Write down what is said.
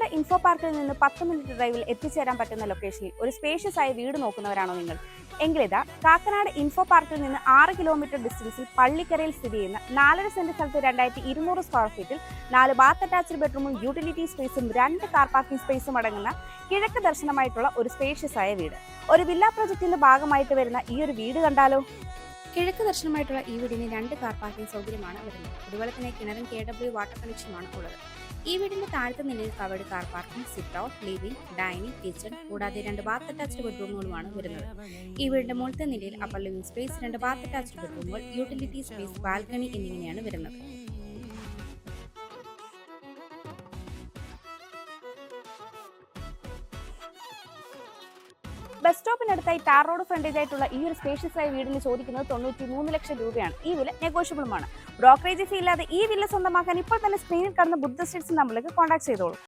Kakkanad info പാർക്കിൽ നിന്ന് 10 minute ഡ്രൈവിൽ എത്തിച്ചേരാൻ പറ്റുന്ന ലൊക്കേഷനിൽ ഒരു സ്പേഷ്യസ് ആയ വീട് നോക്കുന്നവരാണോ നിങ്ങൾ? എങ്കിലിതാ കാക്കനാട് ഇൻഫോ പാർക്കിൽ നിന്ന് 6 കിലോമീറ്റർ ഡിസ്റ്റൻസിൽ പള്ളിക്കരയിൽ സ്ഥിതി ചെയ്യുന്ന 4.5 സെന്റ് സ്ഥലത്ത് 2200 സ്ക്വയർ ഫീറ്റിൽ 4 ബാത്ത് അറ്റാച്ച്ഡ് ബെഡ്റൂമും യൂട്ടിലിറ്റി സ്പേസും 2 കാർ പാർക്കിംഗ് സ്പേസും അടങ്ങുന്ന കിഴക്ക് ദർശനമായിട്ടുള്ള ഒരു സ്പേഷ്യസ് ആയ വീട്. ഒരു വില്ല പ്രൊജക്ടിന്റെ ഭാഗമായിട്ട് വരുന്ന ഈ ഒരു വീട് കണ്ടാലോ? കിഴക്ക് ദർശനമായിട്ടുള്ള ഈ വീടിന് 2 കാർ പാർക്കിംഗ് സൗകര്യമാണ് വരുന്നത്. അതുപോലെ തന്നെ കിണറും KW വാട്ടർ കണക്ഷനുമാണ് ഉള്ളത്. ഈ വീടിന്റെ താഴത്തെ നിലയിൽ covered car parking, sit out, living, dining, kitchen കൂടാതെ 2 ബാത്ത് അറ്റാച്ച്ഡ് ബെഡ്റൂമുകളുമാണ് വരുന്നത്. ഈ വീടിന്റെ മുകളിലത്തെ നിലയിൽ upper living space, 2 bath attached ബെഡ്റൂമുകൾ, യൂട്ടിലിറ്റി സ്പേസ്, ബാൽക്കണി എന്നിങ്ങനെയാണ് വരുന്നത്. ബസ് സ്റ്റോപ്പിനടുത്തായി ടാർ റോഡ് ഫ്രണ്ടേജ് ആയിട്ടുള്ള ഈ ഒരു സ്പേഷ്യസ് ആയ വീടിന് ചോദിക്കുന്നത് 93 ലക്ഷം രൂപയാണ്. ഈ വില നെഗോഷ്യബിളുമാണ്. ബ്രോക്കറേജ് ഫീ ഇല്ലാതെ ഈ വില്ല സ്വന്തമാക്കാൻ ഇപ്പോൾ തന്നെ സ്ക്രീനിൽ കാണുന്ന ബുദ്ധ സ്ട്രീറ്റ്സ് നമ്പറിലേക്ക് കോൺടാക്ട് ചെയ്തോളൂ.